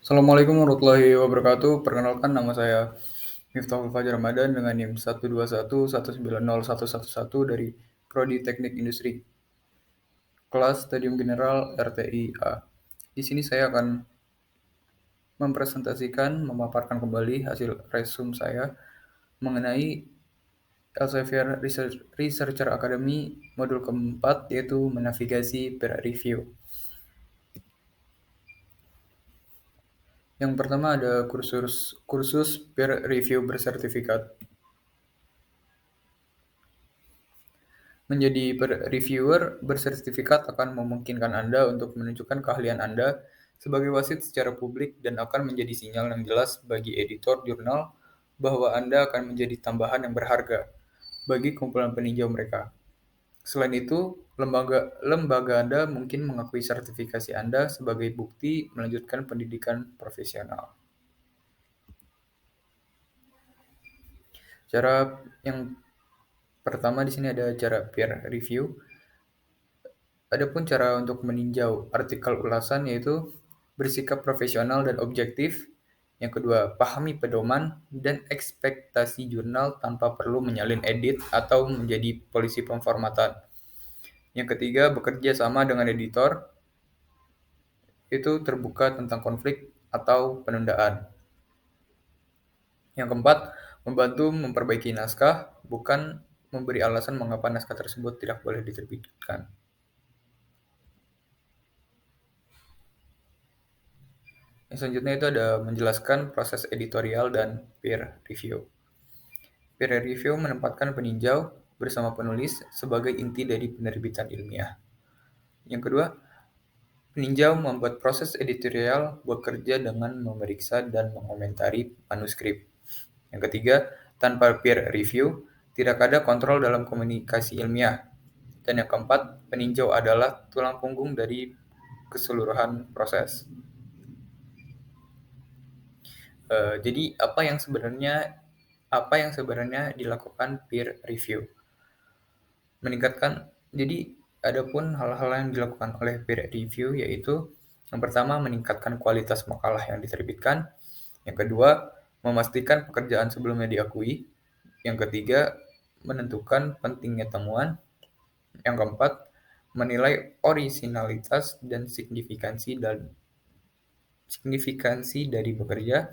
Assalamualaikum warahmatullahi wabarakatuh. Perkenalkan nama saya Miftahul Fajar Ramadan dengan NIM 121190111 dari Prodi Teknik Industri, kelas Stadium General RTI A. Di sini saya akan memaparkan kembali hasil resume saya mengenai Elsevier Researcher Academy modul keempat, yaitu menavigasi peer review. Yang pertama ada kursus peer review bersertifikat. Menjadi reviewer bersertifikat akan memungkinkan Anda untuk menunjukkan keahlian Anda sebagai wasit secara publik dan akan menjadi sinyal yang jelas bagi editor jurnal bahwa Anda akan menjadi tambahan yang berharga bagi kumpulan peninjau mereka. Selain itu, lembaga Anda mungkin mengakui sertifikasi Anda sebagai bukti melanjutkan pendidikan profesional. Cara yang pertama di sini ada cara peer review. Adapun cara untuk meninjau artikel ulasan yaitu bersikap profesional dan objektif. Yang kedua, pahami pedoman dan ekspektasi jurnal tanpa perlu menyalin edit atau menjadi polisi pemformatan. Yang ketiga, bekerja sama dengan editor. Itu terbuka tentang konflik atau penundaan. Yang keempat, membantu memperbaiki naskah, bukan memberi alasan mengapa naskah tersebut tidak boleh diterbitkan. Yang selanjutnya itu ada menjelaskan proses editorial dan peer review. Peer review menempatkan peninjau bersama penulis sebagai inti dari penerbitan ilmiah. Yang kedua, peninjau membuat proses editorial bekerja dengan memeriksa dan mengomentari manuskrip. Yang ketiga, tanpa peer review, tidak ada kontrol dalam komunikasi ilmiah. Dan yang keempat, peninjau adalah tulang punggung dari keseluruhan proses. Jadi apa yang sebenarnya dilakukan peer review? Jadi adapun hal-hal yang dilakukan oleh peer review yaitu yang pertama meningkatkan kualitas makalah yang diterbitkan, yang kedua memastikan pekerjaan sebelumnya diakui, yang ketiga menentukan pentingnya temuan, yang keempat menilai orisinalitas dan signifikansi dari bekerja,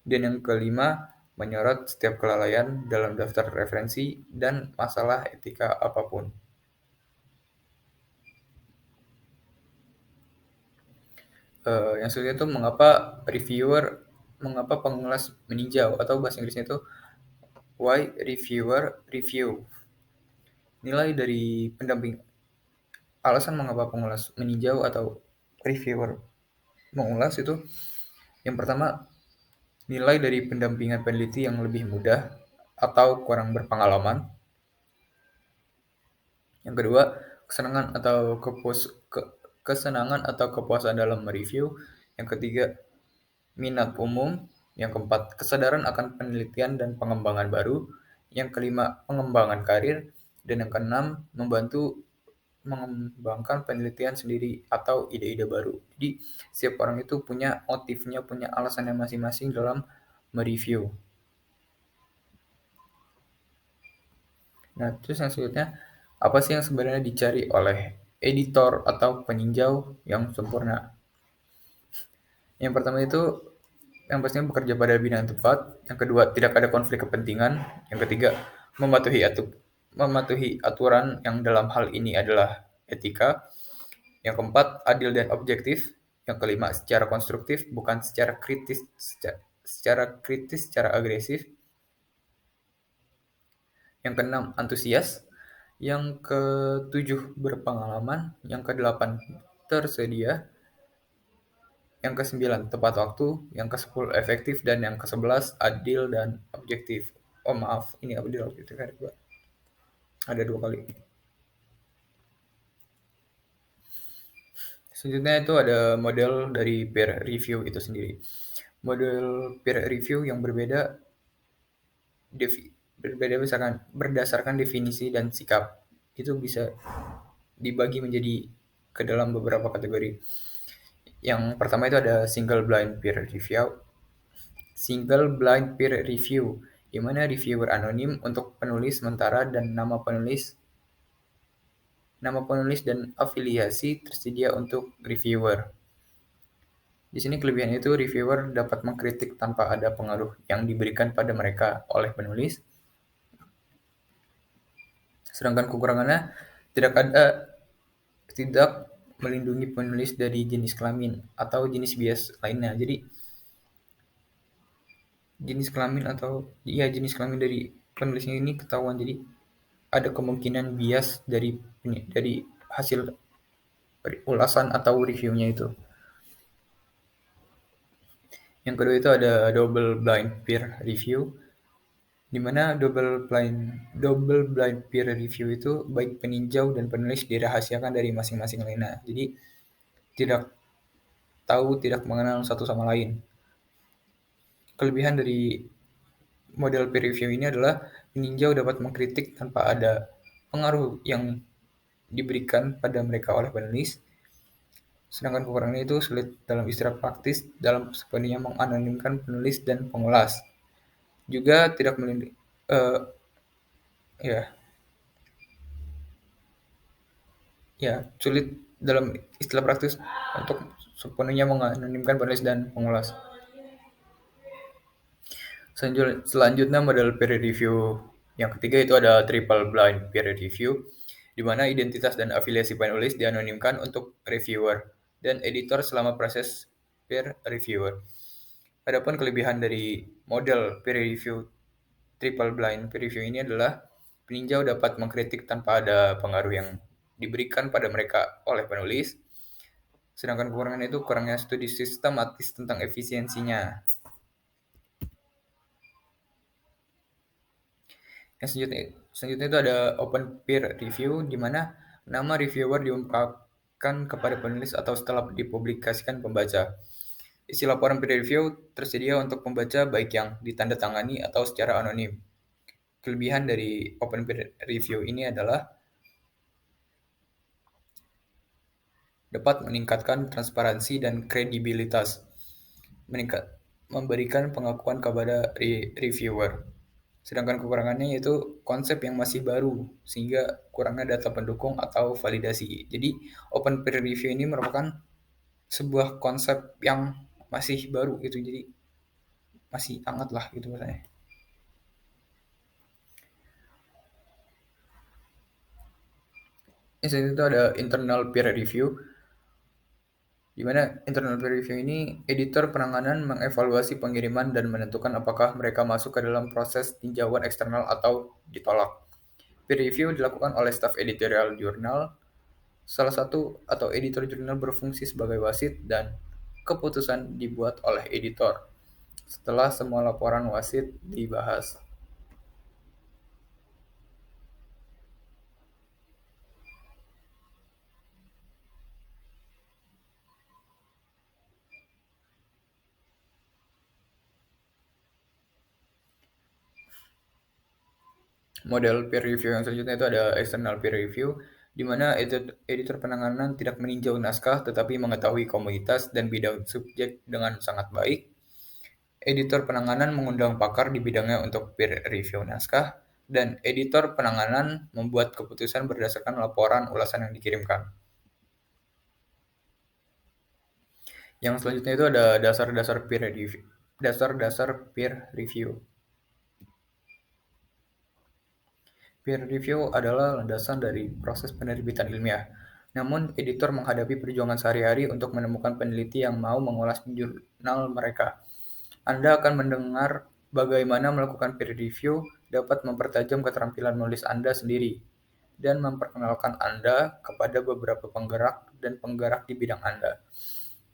dan yang kelima menyorot setiap kelalaian dalam daftar referensi dan masalah etika apapun. Yang selanjutnya itu mengapa pengulas meninjau, atau bahasa Inggrisnya itu why reviewer review. Nilai dari pendamping Alasan mengapa pengulas meninjau atau reviewer mengulas itu, yang pertama, nilai dari pendampingan peneliti yang lebih mudah atau kurang berpengalaman. Yang kedua, kesenangan atau kepuasan dalam mereview. Yang ketiga, minat umum. Yang keempat, kesadaran akan penelitian dan pengembangan baru. Yang kelima, pengembangan karir. Dan yang keenam, membantu mengembangkan penelitian sendiri atau ide-ide baru. Jadi, setiap orang itu punya motifnya, punya alasannya masing-masing dalam mereview. Nah, terus yang selanjutnya, apa sih yang sebenarnya dicari oleh editor atau peninjau yang sempurna? Yang pertama itu, yang pastinya bekerja pada bidang yang tepat. Yang kedua, tidak ada konflik kepentingan. Yang ketiga, mematuhi aturan yang dalam hal ini adalah etika. Yang keempat, adil dan objektif. Yang kelima, secara konstruktif, bukan secara agresif. Yang keenam, antusias. Yang ketujuh, berpengalaman. Yang kedelapan, tersedia. Yang ke-9, tepat waktu. Yang ke-10, efektif. Dan yang ke-11, adil dan objektif. Oh maaf, ini adil objektif ada 2 kali. Selanjutnya itu ada model dari peer review itu sendiri. Model peer review yang berbeda berdasarkan definisi dan sikap. Itu bisa dibagi menjadi ke dalam beberapa kategori. Yang pertama itu ada single blind peer review, di mana reviewer anonim untuk penulis sementara dan nama penulis dan afiliasi tersedia untuk reviewer. Di sini kelebihannya itu reviewer dapat mengkritik tanpa ada pengaruh yang diberikan pada mereka oleh penulis. Sedangkan kekurangannya tidak melindungi penulis dari jenis kelamin atau jenis bias lainnya. Jadi jenis kelamin dari penulisnya ini ketahuan. Jadi ada kemungkinan bias dari hasil ulasan atau reviewnya itu. Yang kedua itu ada double blind peer review, di mana double blind peer review itu baik peninjau dan penulis dirahasiakan dari masing-masing lainnya. Jadi tidak mengenal satu sama lain. Kelebihan dari model peer review ini adalah peninjau dapat mengkritik tanpa ada pengaruh yang diberikan pada mereka oleh penulis. Sedangkan kekurangannya itu sulit dalam istilah praktis dalam sepenuhnya menganonimkan penulis dan pengulas. Juga tidak melindungi ya ya sulit dalam istilah praktis untuk sepenuhnya menganonimkan penulis dan pengulas. Selanjutnya model peer review yang ketiga itu ada triple blind peer review, di mana identitas dan afiliasi penulis dianonimkan untuk reviewer dan editor selama proses peer reviewer. Adapun kelebihan dari model peer review triple blind peer review ini adalah peninjau dapat mengkritik tanpa ada pengaruh yang diberikan pada mereka oleh penulis. Sedangkan kekurangannya itu kurangnya studi sistematis tentang efisiensinya. Yang selanjutnya itu ada open peer review, di mana nama reviewer diungkapkan kepada penulis atau setelah dipublikasikan pembaca. Isi laporan peer review tersedia untuk pembaca baik yang ditandatangani atau secara anonim. Kelebihan dari open peer review ini adalah dapat meningkatkan transparansi dan kredibilitas, memberikan pengakuan kepada reviewer. Sedangkan kekurangannya yaitu konsep yang masih baru, sehingga kurangnya data pendukung atau validasi. Jadi, open peer review ini merupakan sebuah konsep yang masih baru gitu, jadi masih hangat lah gitu rasanya. Yang itu ada internal peer review, di mana internal peer review ini editor penanganan mengevaluasi pengiriman dan menentukan apakah mereka masuk ke dalam proses tinjauan eksternal atau ditolak. Peer review dilakukan oleh staf editorial jurnal, salah satu atau editor jurnal berfungsi sebagai wasit dan keputusan dibuat oleh editor setelah semua laporan wasit dibahas. Model peer review yang selanjutnya itu ada external peer review, di mana editor penanganan tidak meninjau naskah tetapi mengetahui komunitas dan bidang subjek dengan sangat baik. Editor penanganan mengundang pakar di bidangnya untuk peer review naskah, dan editor penanganan membuat keputusan berdasarkan laporan ulasan yang dikirimkan. Yang selanjutnya itu ada dasar-dasar peer review. Peer review adalah landasan dari proses penerbitan ilmiah. Namun, editor menghadapi perjuangan sehari-hari untuk menemukan peneliti yang mau mengulas jurnal mereka. Anda akan mendengar bagaimana melakukan peer review dapat mempertajam keterampilan menulis Anda sendiri dan memperkenalkan Anda kepada beberapa penggerak di bidang Anda.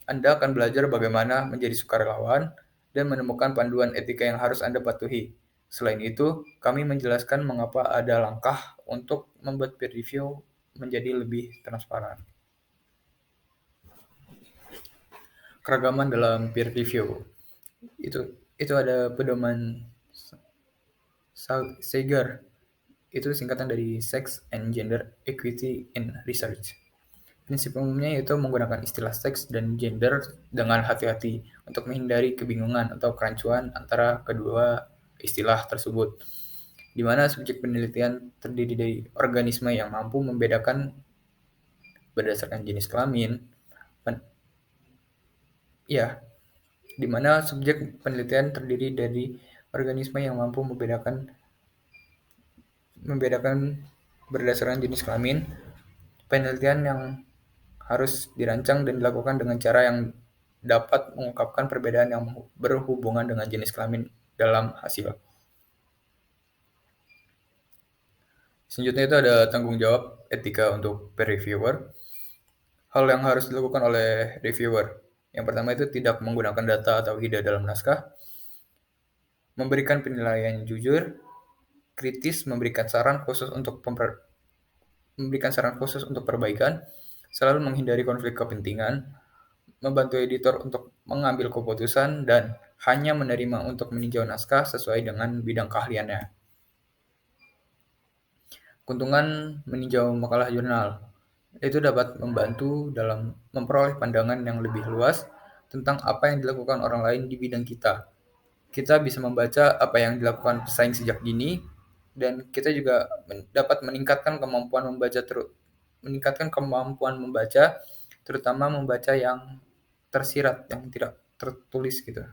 Anda akan belajar bagaimana menjadi sukarelawan dan menemukan panduan etika yang harus Anda patuhi. Selain itu, kami menjelaskan mengapa ada langkah untuk membuat peer review menjadi lebih transparan. Keragaman dalam peer review. Itu ada pedoman Sager. Itu singkatan dari Sex and Gender Equity in Research. Prinsip umumnya yaitu menggunakan istilah seks dan gender dengan hati-hati untuk menghindari kebingungan atau kerancuan antara kedua istilah tersebut, di mana subjek penelitian terdiri dari organisme yang mampu membedakan berdasarkan jenis kelamin. Ya, di mana subjek penelitian terdiri dari organisme yang mampu membedakan berdasarkan jenis kelamin. Penelitian yang harus dirancang dan dilakukan dengan cara yang dapat mengungkapkan perbedaan yang berhubungan dengan jenis kelamin dalam hasil. Selanjutnya itu ada tanggung jawab etika untuk peer reviewer. Hal yang harus dilakukan oleh reviewer. Yang pertama itu tidak menggunakan data atau ide dalam naskah, memberikan penilaian yang jujur, kritis, memberikan saran khusus untuk perbaikan, selalu menghindari konflik kepentingan, membantu editor untuk mengambil keputusan, dan hanya menerima untuk meninjau naskah sesuai dengan bidang keahliannya. Keuntungan meninjau makalah jurnal itu dapat membantu dalam memperoleh pandangan yang lebih luas tentang apa yang dilakukan orang lain di bidang kita. Kita bisa membaca apa yang dilakukan pesaing sejak dini, dan kita juga dapat meningkatkan kemampuan membaca, terutama membaca yang tersirat, yang tidak tertulis gitu.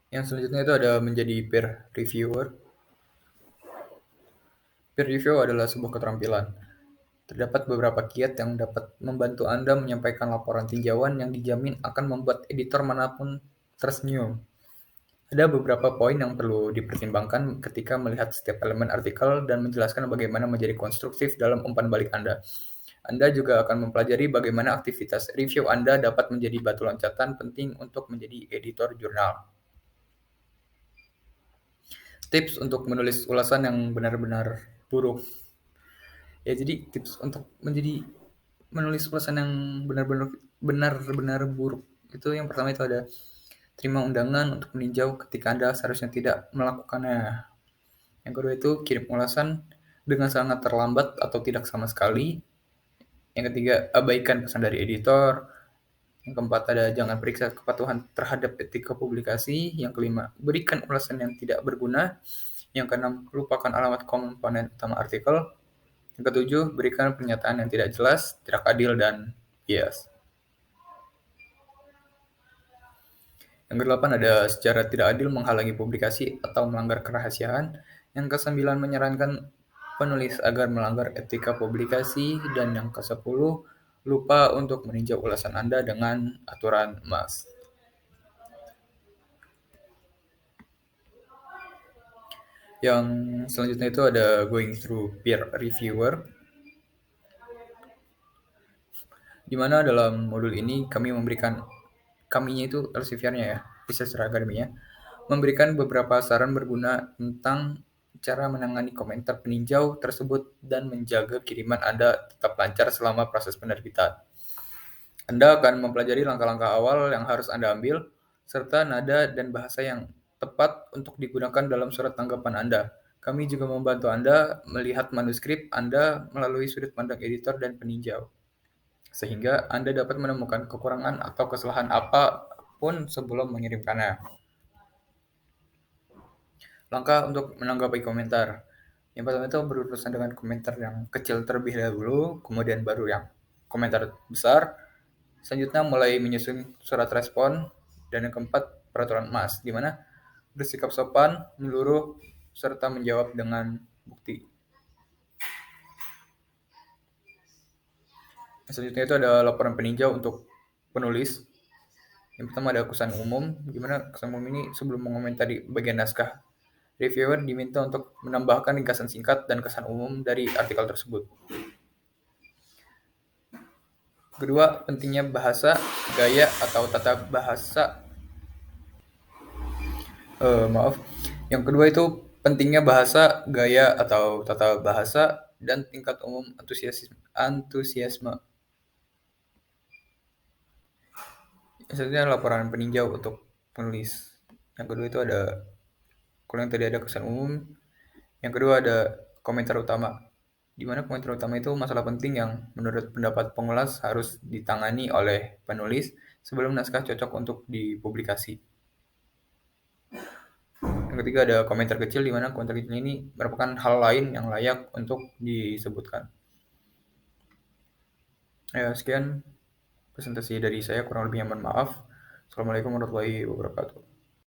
Yang selanjutnya itu ada menjadi peer reviewer. Peer review adalah sebuah keterampilan. Terdapat beberapa kiat yang dapat membantu Anda menyampaikan laporan tinjauan yang dijamin akan membuat editor manapun tersenyum. Ada beberapa poin yang perlu dipertimbangkan ketika melihat setiap elemen artikel dan menjelaskan bagaimana menjadi konstruktif dalam umpan balik Anda. Anda juga akan mempelajari bagaimana aktivitas review Anda dapat menjadi batu loncatan penting untuk menjadi editor jurnal. Tips untuk menulis ulasan yang benar-benar buruk. Ya, jadi tips untuk menulis ulasan yang benar-benar buruk. Itu yang pertama itu ada terima undangan untuk meninjau ketika Anda seharusnya tidak melakukannya. Yang kedua itu kirim ulasan dengan sangat terlambat atau tidak sama sekali. Yang ketiga, abaikan pesan dari editor. Yang keempat ada jangan periksa kepatuhan terhadap etika publikasi. Yang kelima, berikan ulasan yang tidak berguna. Yang keenam, lupakan alamat komponen utama artikel. Yang ketujuh, berikan pernyataan yang tidak jelas, tidak adil, dan bias. Yang kedelapan ada secara tidak adil menghalangi publikasi atau melanggar kerahasiaan. Yang kesembilan menyarankan penulis agar melanggar etika publikasi. Dan yang kesepuluh lupa untuk meninjau ulasan Anda dengan aturan emas. Yang selanjutnya itu ada going through peer reviewer, di mana dalam modul ini kaminya itu Elseviernya ya, bisa secara akademinya, memberikan beberapa saran berguna tentang cara menangani komentar peninjau tersebut dan menjaga kiriman Anda tetap lancar selama proses penerbitan. Anda akan mempelajari langkah-langkah awal yang harus Anda ambil, serta nada dan bahasa yang tepat untuk digunakan dalam surat tanggapan Anda. Kami juga membantu Anda melihat manuskrip Anda melalui sudut pandang editor dan peninjau, sehingga Anda dapat menemukan kekurangan atau kesalahan apapun sebelum mengirimkannya. Langkah untuk menanggapi komentar. Yang pertama itu berurusan dengan komentar yang kecil terlebih dahulu, kemudian baru yang komentar besar. Selanjutnya mulai menyusun surat respon, dan yang keempat peraturan emas, di mana bersikap sopan, meluruh, serta menjawab dengan bukti. Selanjutnya itu ada laporan peninjau untuk penulis. Yang pertama ada kesan umum, di mana kesan umum ini sebelum mengomentari bagian naskah, reviewer diminta untuk menambahkan ringkasan singkat dan kesan umum dari artikel tersebut. Kedua, pentingnya bahasa, gaya, atau tata bahasa. Yang kedua itu pentingnya bahasa, gaya, atau tata bahasa, dan tingkat umum antusiasme. Selanjutnya laporan peninjau untuk penulis. Yang kedua itu kalau yang tadi ada kesan umum. Yang kedua ada komentar utama. di mana komentar utama itu masalah penting yang menurut pendapat pengulas harus ditangani oleh penulis sebelum naskah cocok untuk dipublikasi. Yang ketiga ada komentar kecil, di mana komentar kecil ini merupakan hal lain yang layak untuk disebutkan. Ya, sekian presentasi dari saya, kurang lebihnya mohon maaf. Assalamualaikum warahmatullahi wabarakatuh.